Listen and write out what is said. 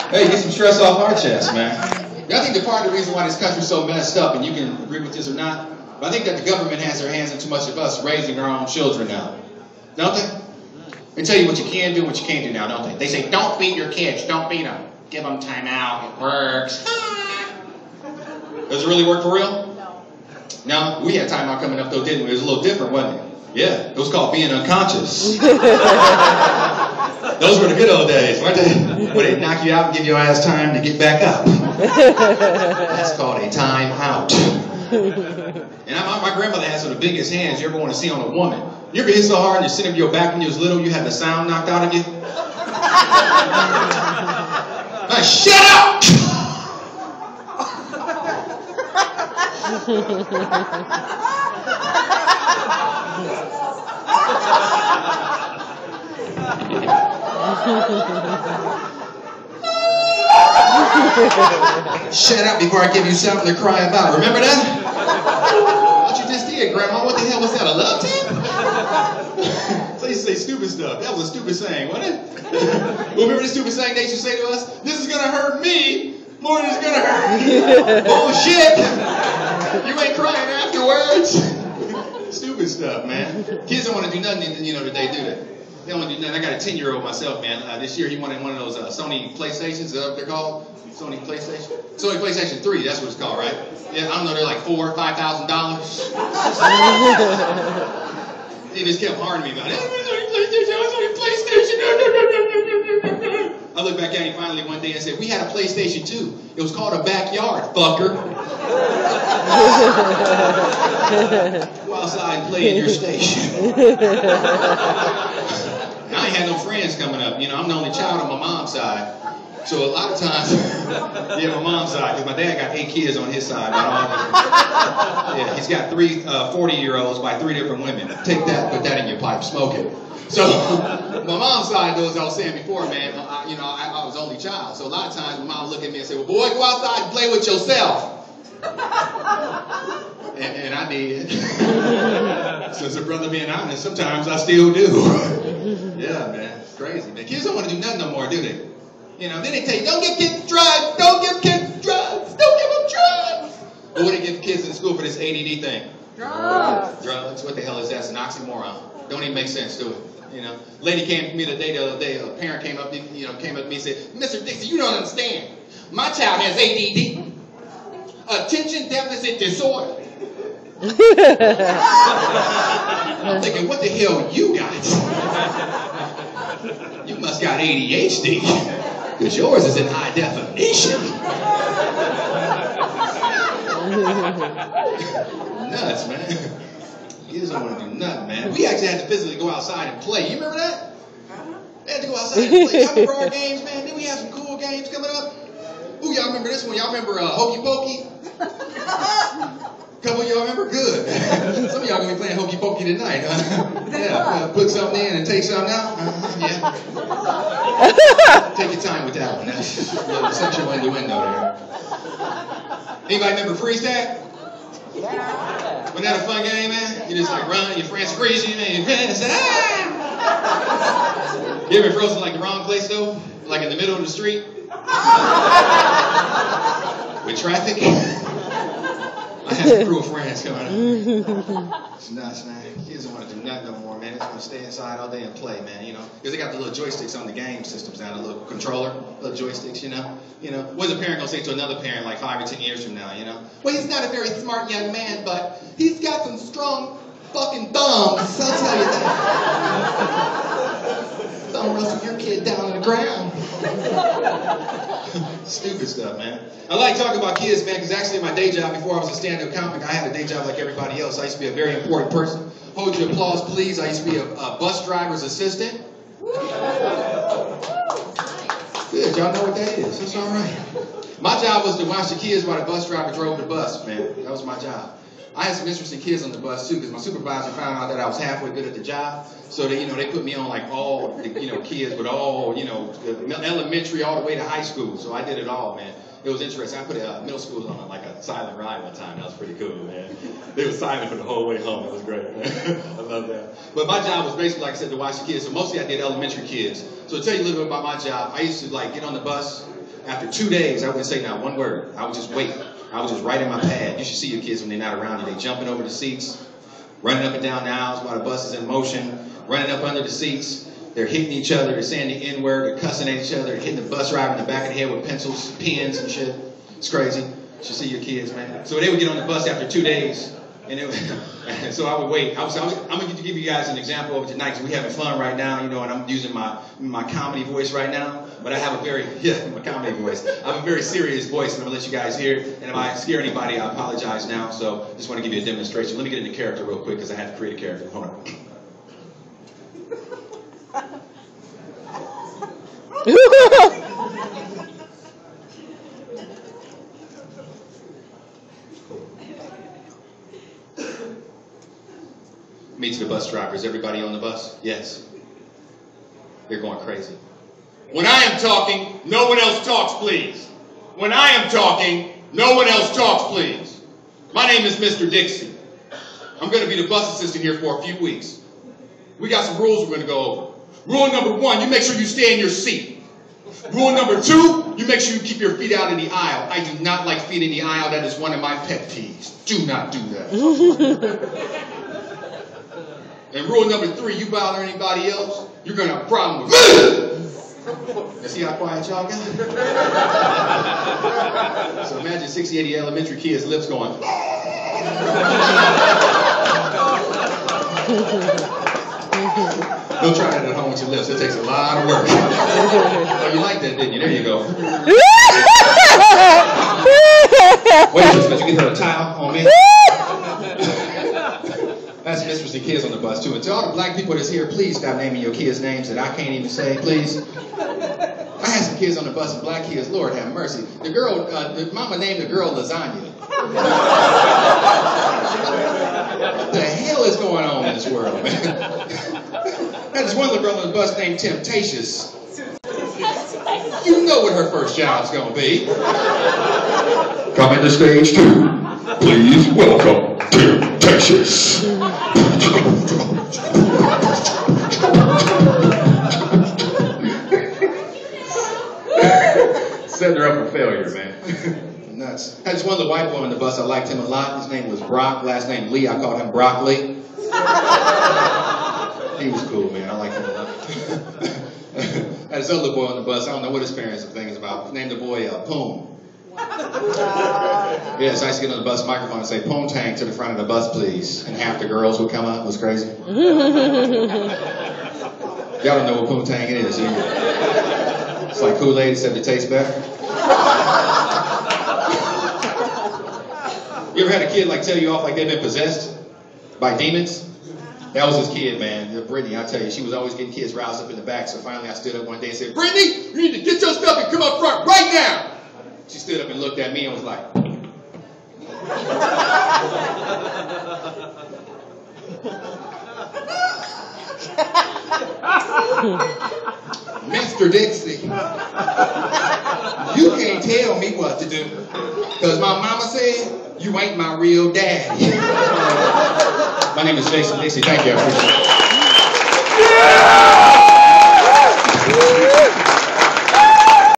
Hey, get some stress off our chest, man. I think the part of the reason why this country's so messed up, and you can agree with this or not, but I think that the government has their hands in too much of us raising our own children now. Don't they? They tell you what you can do and what you can't do now, don't they? They say, don't beat your kids, don't beat them. Give them time out, it works. Does it really work for real? No, we had time out coming up though, didn't we? It was a little different, wasn't it? Yeah, it was called being unconscious. Those were the good old days, weren't they? Where they knock you out and give your ass time to get back up. That's called a time out. And my grandmother has some of the biggest hands you ever want to see on a woman. You ever hit so hard and you're sitting on your back when you was little, you had the sound knocked out of you? Like, shut up! Shut up before I give you something to cry about. Remember that? What you just did, Grandma? What the hell was that, a love tap? So you say stupid stuff. That was a stupid saying, wasn't it? Remember the stupid saying they used to say to us? This is going to hurt me more than it's going to hurt you. Bullshit. You ain't crying afterwards. Stupid stuff, man. Kids don't want to do nothing, today, do they? They don't want to do nothing. I got a 10-year-old myself, man. This year he wanted one of those Sony PlayStations. Is that what they're called? Sony PlayStation? Sony PlayStation 3, that's what it's called, right? Yeah, I don't know, they're like $4,000 or $5,000. He just kept harming me about it. I looked back at him finally one day and said, we had a PlayStation 2. It was called a backyard, fucker. Go outside and play in your station. I ain't had no friends coming up. I'm the only child on my mom's side. So a lot of times, yeah, my mom's side, because my dad got 8 kids on his side. Yeah, he's got 3 40-year-olds by 3 different women. Take that, put that in your pipe, smoke it. So my mom's side, though, as I was saying before, man, I was the only child. So a lot of times my mom would look at me and say, well, boy, go outside and play with yourself. And I did. Since a brother being honest, sometimes I still do. Yeah, man, it's crazy, man. Kids don't want to do nothing no more, do they? Then they tell you, don't give kids drugs, don't give kids drugs, don't give them drugs. But what do they give kids in school for this ADD thing? Drugs. Drugs, what the hell is that? It's an oxymoron. Don't even make sense, do it? Lady came to me the other day, a parent came up to me and said, Mr. Dixie, you don't understand. My child has ADD, attention deficit disorder. I'm thinking, what the hell you got? You must got ADHD, because yours is in high definition. Nuts, man. Kids don't want to do nothing, man. We actually had to physically go outside and play. You remember that? We had to go outside and play. Y'all remember our games, man? Didn't we have some cool games coming up? Ooh, y'all remember this one? Y'all remember Hokey Pokey? Couple of y'all remember? Good. Some of y'all gonna be playing Hokey Pokey tonight, huh? Yeah, put something in and take something out. Yeah. Take your time with that one. That's a little sexual innuendo there. Anybody remember freeze tag? Yeah. Wasn't that a fun game, man? You just like run, your friends freeze you, and you say, ah! You ever frozen like the wrong place though? Like in the middle of the street? With traffic? I had some cruel friends coming up. It's nuts, man. Kids don't want to do nothing no more, man. They just want to stay inside all day and play, man, Because they got the little joysticks on the game systems now, the little controller, little joysticks, What's a parent going to say to another parent like 5 or 10 years from now, Well, he's not a very smart young man, but he's got some strong fucking thumbs, I'll tell you that. Thumb wrestle your kid down on the ground. Stupid stuff, man. I like talking about kids, man, because actually my day job, before I was a stand-up comic, I had a day job like everybody else. I used to be a very important person. Hold your applause, please. I used to be a bus driver's assistant. Good, y'all know what that is. That's all right. My job was to watch the kids while the bus driver drove the bus, man. That was my job. I had some interesting kids on the bus, too, because my supervisor found out that I was halfway good at the job. So, they put me on, like, all the, kids with all, elementary all the way to high school. So I did it all, man. It was interesting. I put middle school on like a silent ride one time. That was pretty cool, man. They were silent for the whole way home. It was great, man. I love that. But my job was basically, like I said, to watch the kids. So mostly I did elementary kids. So to tell you a little bit about my job, I used to, like, get on the bus, After 2 days, I wouldn't say not one word. I would just wait. I would just write in my pad. You should see your kids when they're not around you. They jumping over the seats, running up and down the aisles while the bus is in motion, running up under the seats. They're hitting each other. They're saying the N-word. They're cussing at each other. They're hitting the bus driver in the back of the head with pencils, pens, and shit. It's crazy. You should see your kids, man. So they would get on the bus after 2 days. And so I would wait. I'm going to give you guys an example of it tonight because we're having fun right now, you know, and I'm using my comedy voice right now. But I have a my comedy voice. I have a very serious voice, and I'm going to let you guys hear it. And if I scare anybody, I apologize now. So just want to give you a demonstration. Let me get into character real quick because I have to create a character. Hold on. Me to the bus drivers. Everybody on the bus? Yes. They're going crazy. When I am talking, no one else talks, please. When I am talking, no one else talks, please. My name is Mr. Dixie. I'm going to be the bus assistant here for a few weeks. We got some rules we're going to go over. Rule number 1, you make sure you stay in your seat. Rule number 2, you make sure you keep your feet out in the aisle. I do not like feet in the aisle. That is one of my pet peeves. Do not do that. And rule number 3, you bother anybody else, you're going to have a problem with me. You see how quiet y'all got? So imagine 60, 80 elementary kids' lips going. Don't try that at home with your lips. It takes a lot of work. Oh, you like that, didn't you? There you go. Wait a minute, you get her a towel on me? That's mistress and kids on the bus, too. And to all the black people that's here, please stop naming your kids names that I can't even say, please. I had some kids on the bus, and black kids, Lord have mercy. The girl, the mama named the girl Lasagna. What the hell is going on in this world, man? Had this one little girl on the bus named Temptatious. You know what her first job's gonna be. Coming to stage 2. Please welcome Temptatious. Setting her up for failure, man. Nuts. I had this one little white boy on the bus. I liked him a lot. His name was Brock. Last name Lee. I called him Broccoli. He was cool, man. I liked him a lot. I had this other boy on the bus. I don't know what his parents are thinking about. He named the boy Poom. Yes, I used to get on the bus microphone and say, "Poontang to the front of the bus, please." And half the girls would come up. It was crazy. Y'all don't know what poontang is, do you? It's like Kool-Aid except it tastes better. You ever had a kid like tell you off like they've been possessed by demons? That was his kid, man. Brittany, I tell you, she was always getting kids roused up in the back. So finally I stood up one day and said, "Brittany, you need to get your stuff and come up front right now." She stood up and looked at me and was like, "Mr. Dixie, you can't tell me what to do. Because my mama said, you ain't my real daddy." My name is Jason Dixie. Thank you. I appreciate it.